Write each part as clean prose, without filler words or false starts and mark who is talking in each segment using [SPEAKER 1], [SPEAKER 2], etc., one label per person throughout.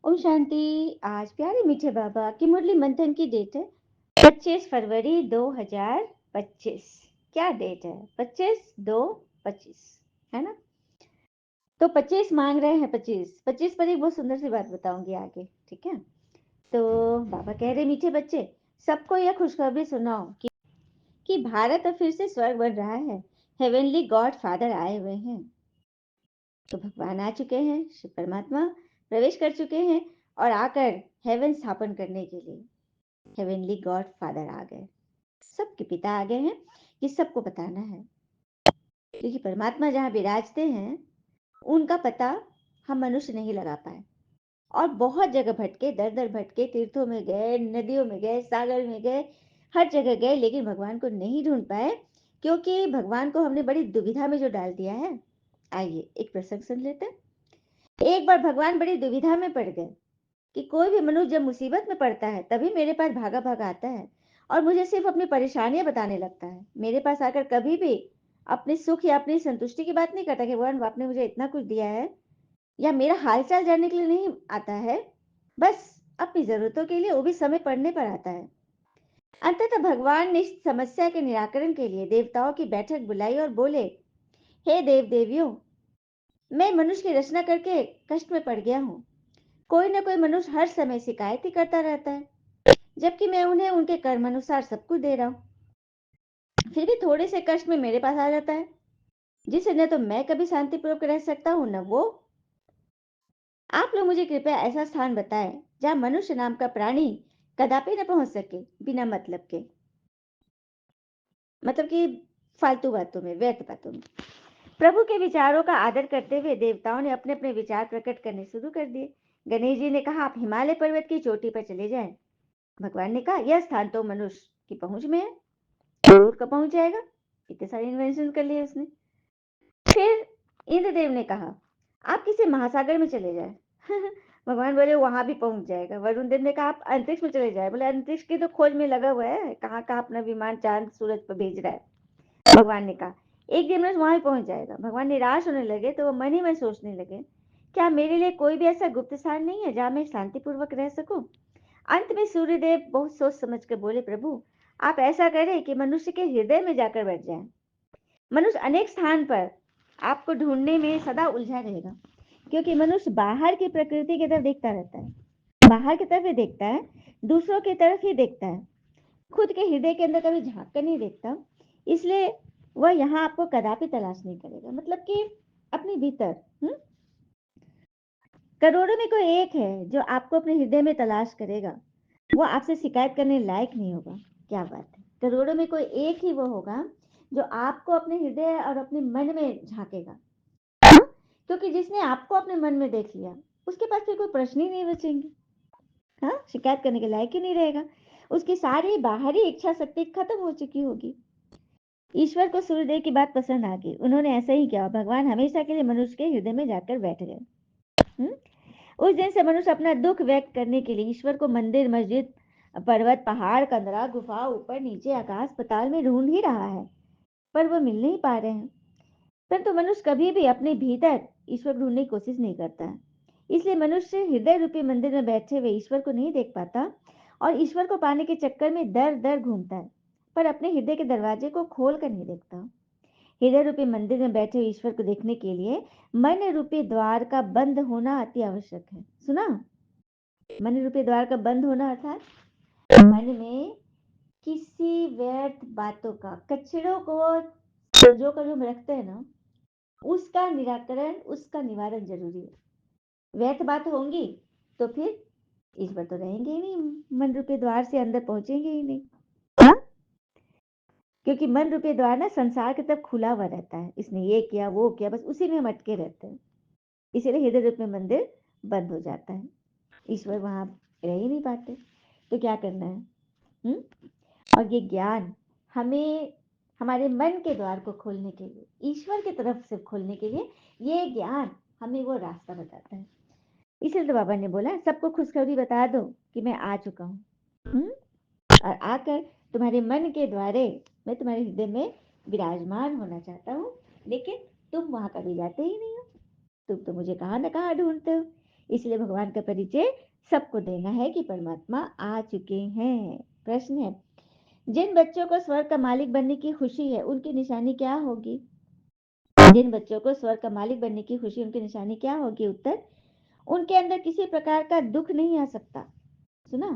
[SPEAKER 1] ओम शांति। आज प्यारे मीठे बाबा की मुरली मंथन की डेट है 25 फरवरी 2025। क्या डेट है? 25/2/25, है ना? तो 25 मांग रहे हैं। 25 पर एक बहुत सुंदर सी बात बताऊंगी आगे, ठीक है? तो बाबा कह रहे, मीठे बच्चे, सबको यह खुशखबरी सुनाओ कि भारत अब फिर से स्वर्ग बन रहा है। हेवनली गॉड फादर आए हुए हैं। तो भगवान आ चुके हैं, शिव परमात्मा प्रवेश कर चुके हैं और आकर हेवन स्थापन करने के लिए हेवनली गॉड फादर आ गए। सबके पिता आ गए हैं। ये सबको बताना है, क्योंकि परमात्मा जहाँ विराजते हैं उनका पता हम मनुष्य नहीं लगा पाए और बहुत जगह भटके, दर दर भटके, तीर्थों में गए, नदियों में गए, सागर में गए, हर जगह गए, लेकिन भगवान को नहीं ढूंढ पाए, क्योंकि भगवान को हमने बड़ी दुविधा में जो डाल दिया है। आइए एक प्रसंग सुन लेते हैं। एक बार भगवान बड़ी दुविधा में पड़ गए कि कोई भी मनुष्य जब मुसीबत में पड़ता है तभी मेरे पास भागा भागा आता है और मुझे सिर्फ अपनी परेशानियां बताने लगता है। मेरे पास आकर कभी भी अपने सुख या अपनी संतुष्टि की बात नहीं करता कि भगवान आपने मुझे इतना कुछ दिया है, या मेरा हालचाल जानने के लिए नहीं आता है। बस अपनी जरूरतों के लिए, वो भी समय पड़ने पर आता है। अंततः भगवान ने इस समस्या के निराकरण के लिए देवताओं की बैठक बुलाई और बोले, हे देव देवियों, मैं मनुष्य की रचना करके कष्ट में पड़ गया हूँ। कोई ना कोई मनुष्य हर समय शिकायत ही करता रहता है, जबकि मैं उन्हें उनके कर्म अनुसार सब कुछ दे रहा हूँ। फिर भी थोड़े से कष्ट में मेरे पास आ जाता है, जिसे न तो मैं कभी शांतिपूर्वक रह सकता हूँ न वो। आप लोग मुझे कृपया ऐसा स्थान बताएं जहाँ मनुष्य नाम का प्राणी कदापि न पहुंच सके बिना मतलब के, मतलब कि फालतू बातों में, व्यर्थ बातों में। प्रभु के विचारों का आदर करते हुए देवताओं ने अपने अपने विचार प्रकट करने शुरू कर दिए। गणेश जी ने कहा, आप हिमालय पर्वत की चोटी पर चले जाएं। भगवान ने कहा, यह स्थान तो मनुष्य की पहुंच में है, जरूर कब पहुंच जाएगा। इतने सारे इन्वेंशन कर लिए उसने। फिर इंद्रदेव ने कहा, आप किसी महासागर में चले जाए। भगवान बोले, वहां भी पहुंच जाएगा। वरुण देव ने कहा, आप अंतरिक्ष में चले जाए। बोले, अंतरिक्ष की तो खोज में लगा हुआ है, कहाँ कहाँ अपना विमान चांद सूरज पर भेज रहा है। भगवान ने कहा, एक दिन मनुष्य वहां भी पहुंच जाएगा। भगवान निराश होने लगे तो वो मन ही मन सोचने लगे, क्या मेरे लिए कोई भी ऐसा गुप्त स्थान नहीं है जहां मैं शांतिपूर्वक रह सकूं। अंत में सूर्यदेव बहुत सोच समझ कर बोले, प्रभु आप ऐसा करें कि मनुष्य के हृदय में जाकर बैठ जाएं। मनुष्य अनेक स्थान पर आपको ढूंढने में सदा उलझा रहेगा, क्योंकि मनुष्य बाहर की प्रकृति की तरफ देखता रहता है, बाहर की तरफ ही देखता है, दूसरों की तरफ ही देखता है, खुद के हृदय के अंदर कभी झांक कर नहीं देखता। इसलिए वह यहाँ आपको कदापि तलाश नहीं करेगा। मतलब कि अपने भीतर करोड़ों में कोई एक है जो आपको अपने हृदय में तलाश करेगा। वो आपसे शिकायत करने लायक नहीं होगा। क्या बात है, करोड़ों में कोई एक ही वो होगा जो आपको अपने हृदय और अपने मन में झांकेगा। हाँ? क्योंकि जिसने आपको अपने मन में देख लिया, उसके पास फिर कोई प्रश्न ही नहीं बचेंगे। हाँ, शिकायत करने के लायक ही नहीं रहेगा। उसकी सारी बाहरी इच्छा शक्ति खत्म हो चुकी होगी। ईश्वर को सूर्यदेव की बात पसंद आ गई। उन्होंने ऐसा ही किया। भगवान हमेशा के लिए मनुष्य के हृदय में जाकर बैठ गए। उस दिन से मनुष्य अपना दुख व्यक्त करने के लिए ईश्वर को मंदिर, मस्जिद, पर्वत, पहाड़, कंदरा, गुफा, ऊपर नीचे, आकाश पाताल में ढूंढ ही रहा है, पर वह मिल नहीं पा रहे हैं। परंतु मनुष्य कभी भी अपने भीतर ईश्वर ढूंढने की कोशिश नहीं करता है। इसलिए मनुष्य हृदय रूपी मंदिर में बैठे हुए ईश्वर को नहीं देख पाता और ईश्वर को पाने के चक्कर में दर दर घूमता है, पर अपने हृदय के दरवाजे को खोल कर नहीं देखता। हृदय रूपी मंदिर में बैठे ईश्वर को देखने के लिए मन रूपी द्वार का बंद होना अति आवश्यक है। सुना? मन रूपी द्वार का बंद होना अर्थात मन में किसी व्यर्थ बातों का, कचड़ों को जो कर हम रखते हैं ना, उसका निराकरण, उसका निवारण जरूरी है। व्यर्थ बात होंगी तो फिर ईश्वर तो रहेंगे ही नहीं, मन रूपी द्वार से अंदर पहुंचेंगे ही नहीं। हाँ? क्योंकि मन रूपी द्वार ना संसार की तरफ खुला हुआ रहता है, इसने ये किया वो किया, बस उसी में हम अटके रहते हैं। इसीलिए हृदय रूप में मंदिर बंद हो जाता है, ईश्वर वहां रह ही नहीं पाते। तो क्या करना है? हुँ? और ये ज्ञान हमें हमारे मन के द्वार को खोलने के लिए, ईश्वर की तरफ से खोलने के लिए, ये ज्ञान हमें वो रास्ता बताता है। इसलिए तो बाबा ने बोला, सबको खुशखबरी बता दो कि मैं आ चुका हूँ, और आकर तुम्हारे मन के द्वारे मैं तुम्हारे हृदय में विराजमान होना चाहता हूँ। लेकिन तुम वहां कभी जाते ही नहीं हो। तुम तो मुझे कहाँ न कहाँ ढूंढते हो। इसलिए भगवान का परिचय सबको देना है कि परमात्मा आ चुके हैं। प्रश्न है, जिन बच्चों को स्वर्ग का मालिक बनने की खुशी है, उनकी निशानी क्या होगी? जिन बच्चों को स्वर्ग का मालिक बनने की खुशी, उनकी निशानी क्या होगी? उत्तर, उनके अंदर किसी प्रकार का दुख नहीं आ सकता। सुना?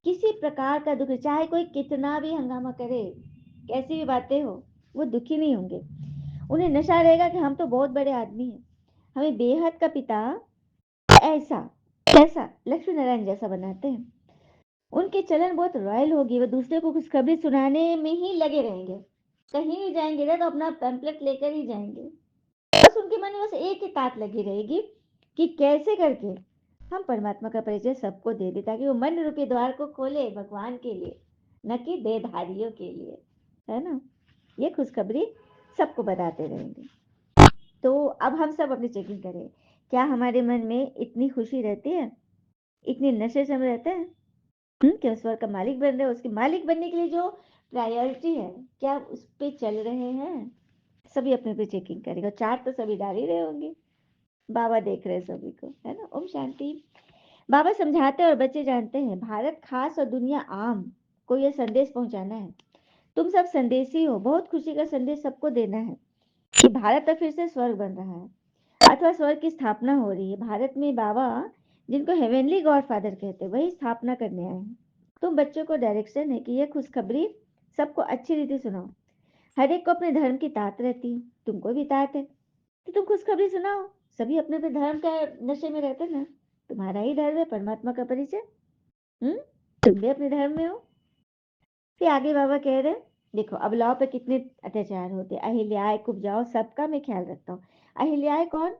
[SPEAKER 1] किसी प्रकार का दुख, चाहे कोई कितना भी हंगामा करे, कैसी भी बातें हो, वो दुखी नहीं होंगे। उन्हें नशा रहेगा कि हम तो बहुत बड़े आदमी हैं, हमें बेहद का पिता ऐसा कैसा लक्ष्मी नारायण जैसा बनाते हैं। उनकी चलन बहुत रॉयल होगी, वो दूसरे को खुशखबरी सुनाने में ही लगे रहेंगे। कहीं भी जाएंगे ना तो अपना पैम्पलेट लेकर ही जाएंगे। बस उनके मन में बस एक ही तात लगी रहेगी कि कैसे करके हम परमात्मा का परिचय सबको दे दे, ताकि वो मन रूपी द्वार को खोले भगवान के लिए, न कि देहधारियों के लिए, है ना। ये खुशखबरी सबको बताते रहेंगे। तो अब हम सब अपनी चेकिंग करें, क्या हमारे मन में इतनी खुशी रहती है, इतनी नशे से हम रहते हैं कि उस स्वर्ग का मालिक बन रहे हैं, उसके मालिक बनने के लिए जो प्रायोरिटी है, क्या उस पे चल रहे हैं? सभी अपने पे चेकिंग करेंगे, चार तो सभी डाल ही रहे होंगे। बाबा देख रहे हैं सभी को, है ना। ओम शांति। बाबा समझाते हैं और बच्चे जानते हैं, भारत खास और दुनिया आम को यह संदेश पहुंचाना है। तुम सब संदेशी हो, बहुत खुशी का संदेश सबको देना है कि भारत अब फिर से स्वर्ग बन रहा है, अथवा स्वर्ग की स्थापना हो रही है। भारत में बाबा, जिनको हेवनली गॉड फादर कहते हैं, वही स्थापना करने आए हैं। तुम बच्चों को डायरेक्शन है कि यह खुशखबरी सबको अच्छी रीति सुनाओ। हर एक को अपने धर्म की तात रहती है, तुमको भी तात है, तो तुम खुशखबरी सुनाओ। सभी अपने अपने धर्म का नशे में रहते ना, तुम्हारा ही धर्म है परमात्मा का परिचय। तुम भी अपने धर्म में हो। फिर आगे बाबा कह रहे, देखो अब लाओ पे कितने अत्याचार होते। अहिल्याएं कुब्जाओ, सबका मैं ख्याल रखता हूँ। अहिल्याएं कौन?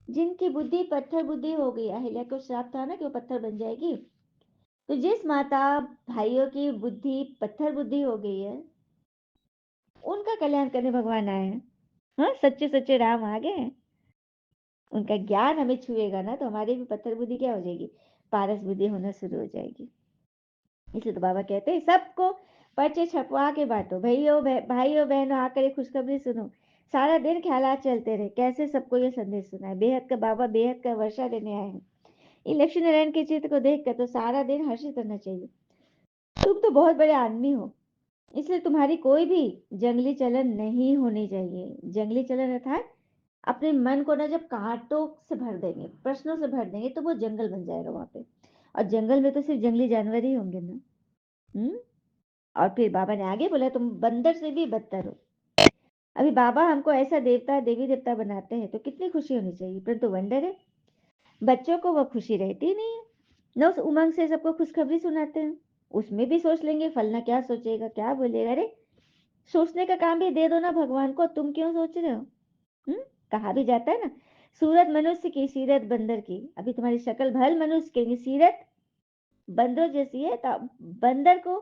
[SPEAKER 1] जिनकी बुद्धि पत्थर बुद्धि हो गई। अहिल्या को श्राप था ना कि वो पत्थर बन जाएगी। तो जिस माता भाइयों की बुद्धि पत्थर बुद्धि हो गई है, उनका कल्याण करने भगवान आए हैं। हाँ, सच्चे सच्चे राम आ गए हैं। उनका ज्ञान हमें छुएगा ना तो हमारी भी पत्थर बुद्धि क्या हो जाएगी? पारस बुद्धि होना शुरू हो जाएगी। इसलिए तो बाबा कहते हैं सबको पर्चे छपवा के बांटो, भाइयों बहनों आकर ये खुशखबरी सुनो। सारा दिन ख्यालात चलते रहे, कैसे सबको ये संदेश सुना है। बेहद का बाबा बेहद का वर्षा देने आए हैं। इन लक्ष्मी नारायण के चित्र को देखकर तो सारा दिन हर्षित रहना चाहिए। तुम तो बहुत बड़े आदमी हो, इसलिए तुम्हारी कोई भी जंगली चलन नहीं होनी चाहिए। जंगली चलन अर्थात अपने मन को ना जब कांटों से भर देंगे, प्रश्नों से भर देंगे, तो वो जंगल बन जाएगा वहां पे। और जंगल में तो सिर्फ जंगली जानवर ही होंगे ना। हम्म और फिर बाबा ने आगे बोला, तुम बंदर से भी बदतर हो। अभी बाबा हमको ऐसा देवता देवी देवता बनाते हैं तो कितनी खुशी होनी चाहिए, परंतु वंडर है, बच्चों को वह खुशी रहती ही नहीं है। न उस उमंग से सबको खुशखबरी सुनाते हैं, उसमें भी सोच लेंगे फलना क्या सोचेगा क्या बोलेगा। अरे सोचने का काम भी दे दो ना भगवान को, तुम क्यों सोच रहे हो? हम्म कहा भी जाता है ना, सूरत मनुष्य की सीरत बंदर की। अभी तुम्हारी शक्ल भल मनुष्य की, सीरत बंदर जैसी है, तो बंदर को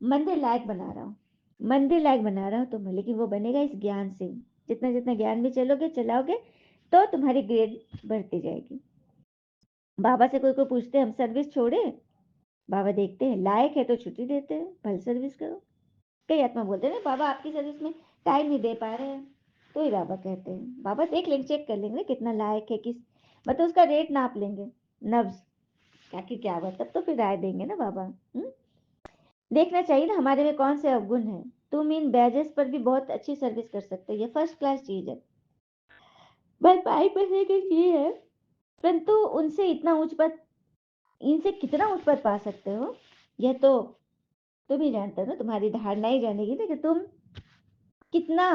[SPEAKER 1] मंदिर लायक बना रहा हूँ, मंदिर लायक बना रहा हूँ तुम्हें, लेकिन वो बनेगा इस ज्ञान से। जितना जितना ज्ञान में चलोगे चलाओगे तो तुम्हारी ग्रेड बढ़ती जाएगी। बाबा से कोई कोई पूछते हैं हम सर्विस छोड़े, बाबा देखते हैं लायक है तो छुट्टी देते हैं, भल सर्विस करो। कई आत्मा बोलते हैं ना बाबा आपकी सर्विस में टाइम नहीं दे पा रहे हैं, तो ही बाबा कहते हैं, बाबा देख लेंगे, चेक कर लेंगे कितना लायक है, किस मतलब उसका रेट नाप लेंगे, नब्ज आखिर क्या हुआ, तब तो फिर राय देंगे ना बाबा। देखना चाहिए ना हमारे में कौन से अवगुण है। तुम इन बैजेस पर भी बहुत अच्छी सर्विस कर सकते हो, ये फर्स्ट क्लास चीज है, भरपाई करने की चीज है, परंतु उनसे इतना उच्च पद, इनसे कितना उच्च पद पा सकते हो, यह तो तुम ही जानते हो ना, तुम्हारी धारणा ही जानेगी ना कि तुम कितना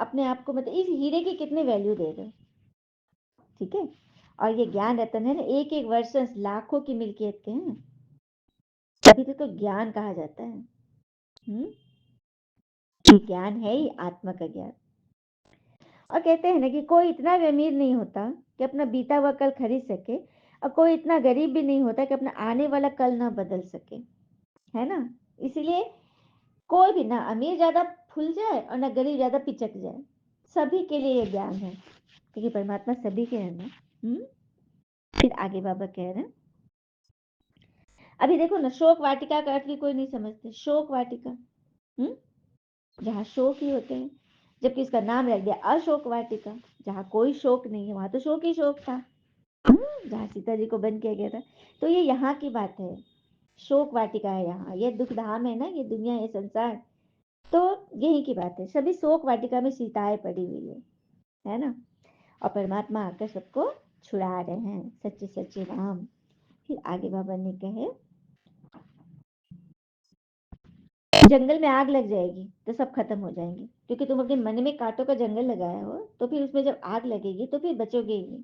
[SPEAKER 1] अपने आप को, मतलब इस हीरे की कितनी वैल्यू दे रहे हो। ठीक है, और ये ज्ञान रतन है ना, एक एक वर्ष लाखों की मिल्कियत के हैं, तभी तो ज्ञान कहा जाता है। ज्ञान है ही आत्मा का ज्ञान। और कहते हैं ना कि कोई इतना भी अमीर नहीं होता कि अपना बीता हुआ कल खरीद सके, और कोई इतना गरीब भी नहीं होता कि अपना आने वाला कल ना बदल सके, है ना। इसीलिए कोई भी ना अमीर ज्यादा फूल जाए और ना गरीब ज्यादा पिचक जाए, सभी के लिए ये ज्ञान है, क्योंकि परमात्मा सभी के है ना। फिर आगे बाबा कह रहे हैं, अभी देखो ना, शोक वाटिका का अर्थ भी कोई नहीं समझते। शोक वाटिका, जहाँ शोक ही होते हैं, जबकि इसका नाम रख दिया अशोक वाटिका, जहाँ कोई शोक नहीं है, वहां तो शोक ही शोक था। जहाँ सीता जी को बंद किया गया था। तो ये यहाँ की बात है, शोक वाटिका है यहाँ, ये दुख धाम है ना, ये दुनिया, ये संसार, तो यही की बात है। सभी शोक वाटिका में सीताएं पड़ी हुई है ना। और परमात्मा आकर सबको छुड़ा रहे हैं, सच्चे सच्चे राम। फिर आगे बाबा ने कहे, जंगल में आग लग जाएगी तो सब खत्म हो जाएंगे, क्योंकि तुम अपने मन में कांटों का जंगल लगाया हो, तो फिर उसमें जब आग लगेगी तो फिर बचोगे ही नहीं,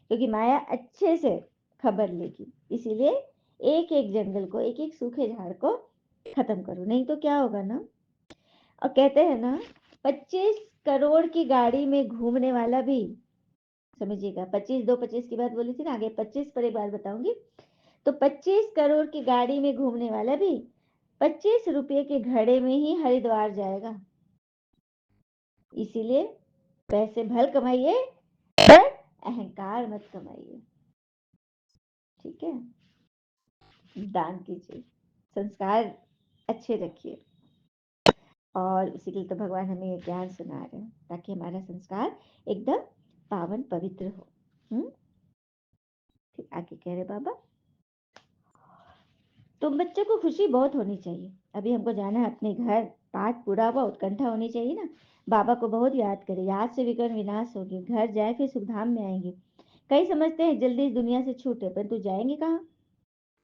[SPEAKER 1] क्योंकि माया अच्छे से खबर लेगी। इसीलिए एक एक जंगल को, एक एक सूखे झाड़ को खत्म करो, नहीं तो क्या होगा ना। और कहते हैं ना, 25 करोड़ की गाड़ी में घूमने वाला भी, समझिएगा, 25 की बात बोली थी ना, आगे 25 पर एक बार बताऊंगी। तो 25 करोड़ की गाड़ी में घूमने वाला भी 25 रुपये के घड़े में ही हरिद्वार जाएगा। इसीलिए पैसे भल कमाइए, पर अहंकार मत कमाइए, ठीक है। दान कीजिए, संस्कार अच्छे रखिए, और उसी के लिए तो भगवान हमें ये ज्ञान सुना रहे हैं, ताकि हमारा संस्कार एकदम पावन पवित्र हो। फिर आगे कह रहे बाबा, तो बच्चों को खुशी बहुत होनी चाहिए। अभी हमको जाना है अपने घर, पाठ पूरा हुआ, उत्कंठा होनी चाहिए ना। बाबा को बहुत याद करें, याद से विकर्ण विनाश होगी, घर जाए फिर सुखधाम में आएंगे। कई समझते हैं जल्दी इस दुनिया से छूटे, परंतु जाएंगे कहाँ।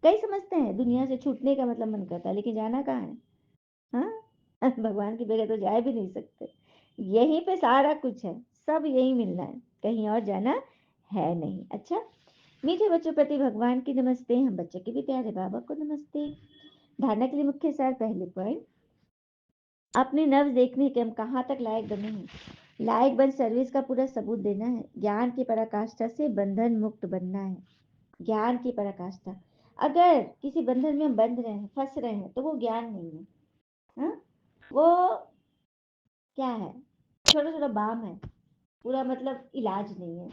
[SPEAKER 1] कई समझते हैं दुनिया से छूटने का मतलब मन करता है, लेकिन जाना कहाँ है। हाँ भगवान की बगैर तो जा भी नहीं सकते। यहीं पे सारा कुछ है, सब यहीं मिलना है, कहीं और जाना है नहीं। अच्छा, मीठे बच्चों प्रति भगवान की नमस्ते, हम बच्चे के भी प्यारे बाबा को नमस्ते। धारणा के लिए मुख्य सार, पहले पॉइंट, अपने नब्ज देखने के हम कहाँ तक लायक बने हैं। लायक बन सर्विस का पूरा सबूत देना है। ज्ञान की पराकाष्ठा से बंधन मुक्त बनना है। ज्ञान की पराकाष्ठा, अगर किसी बंधन में हम बंध रहे हैं, फंस रहे हैं, तो वो ज्ञान नहीं है। हाँ? वो क्या है, छोटा छोटा बाम है, पूरा मतलब इलाज नहीं है।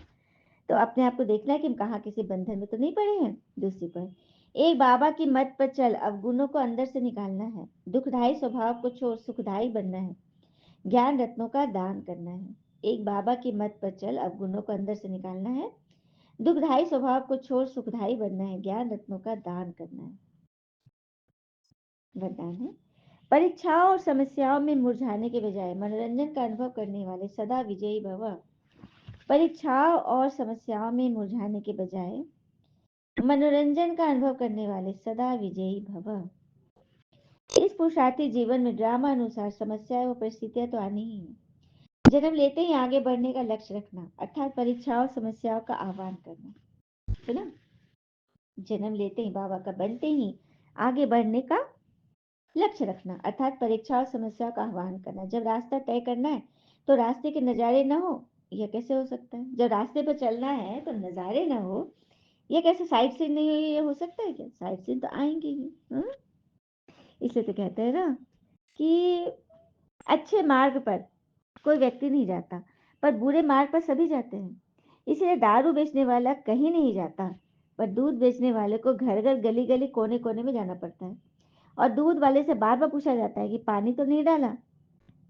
[SPEAKER 1] तो अपने आप को देखना है कि हम कहाँ किसी बंधन में तो नहीं पड़े हैं। दूसरी पर, एक बाबा की मत पर चल, अवगुणों को अंदर से निकालना है। दुखदायी स्वभाव को छोड़ सुखदायी बनना है। ज्ञान रत्नों का दान करना है। एक बाबा की मत पर चल, अवगुणों को अंदर से निकालना है। दुखदायी स्वभाव को छोड़ सुखदायी बनना है। ज्ञान रत्नों का दान करना है। वरदान है, परीक्षाओं और समस्याओं में मुरझाने के बजाय मनोरंजन का अनुभव करने वाले सदा विजयी भव। परीक्षाओं और समस्याओं में मुरझाने के बजाय मनोरंजन का अनुभव करने वाले सदा विजयी भव। इस पुरुषार्थी जीवन में ड्रामा अनुसार समस्याएं व परिस्थितियां तो आनी ही है। जन्म लेते ही आगे बढ़ने का लक्ष्य रखना, अर्थात परीक्षाओं समस्याओं का आह्वान करना, है ना। जन्म लेते ही, बाबा का बनते ही आगे बढ़ने का लक्ष्य रखना, अर्थात परीक्षाओं समस्याओं का आह्वान करना। जब रास्ता तय करना है तो रास्ते के नज़ारे न हो, यह कैसे हो सकता है। जब रास्ते पर चलना है तो नज़ारे न हो, ये कैसे। साइड सीन नहीं हुई, ये हो सकता है क्या। साइड सीन तो आएंगे ही। इसलिए तो कहते हैं ना कि अच्छे मार्ग पर कोई व्यक्ति नहीं जाता, पर बुरे मार्ग पर सभी जाते हैं। इसलिए दारू बेचने वाला कहीं नहीं जाता, पर दूध बेचने वाले को घर घर गली गली कोने कोने में जाना पड़ता है। और दूध वाले से बार बार पूछा जाता है कि पानी तो नहीं डाला,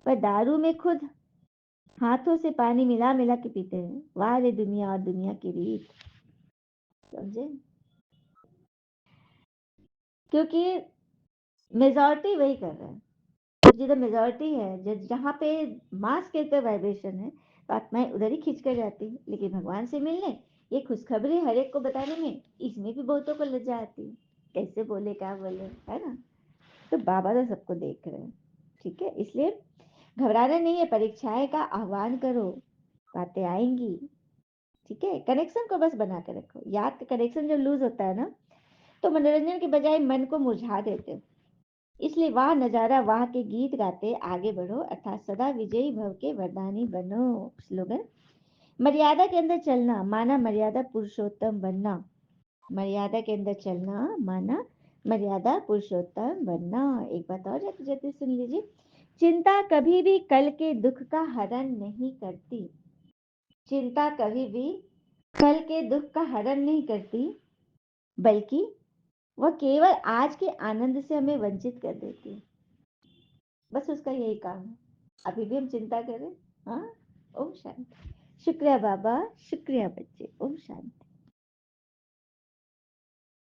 [SPEAKER 1] पर दारू में खुद हाथों से पानी मिला मिला के पीते हैं। वाह रे दुनिया और दुनिया की रीत, समझे। क्योंकि मेजॉरिटी वही कर रहा है। तो जिधर मेजॉरिटी है, जहाँ पे मास के ऊपर वाइब्रेशन है, तो आत्माएं उधर ही खींच कर जाती है। लेकिन भगवान से मिलने, ये खुशखबरी हर एक को बताने में, इसमें भी बहुतों को लज्जा आती है, कैसे बोले क्या बोले, है ना। तो बाबा तो सबको देख रहे हैं, ठीक है। इसलिए घबराना नहीं है, परीक्षाएं का आह्वान करो, बातें आएंगी, ठीक है। कनेक्शन को बस बना के रखो। याद का कनेक्शन जब लूज होता है ना, तो मनोरंजन के बजाय मन को मुरझा देते हो। इसलिए वाह नजारा, वाह के गीत गाते आगे बढ़ो, अर्थात सदा विजयी भव के वरदानी बनो। स्लोगन, मर्यादा के अंदर चलना माना मर्यादा पुरुषोत्तम बनना। मर्यादा के अंदर चलना माना मर्यादा पुरुषोत्तम बनना। एक बात और जाते जाते सुन लीजिए, चिंता कभी भी कल के दुख का हरण नहीं करती। चिंता कभी भी कल के दुख का हरण नहीं करती, बल्कि वह केवल आज के आनंद से हमें वंचित कर देती है। बस उसका यही काम है। अभी भी हम चिंता करें। हाँ, ओम शांति। शुक्रिया बाबा, शुक्रिया बच्चे, ओम शांति।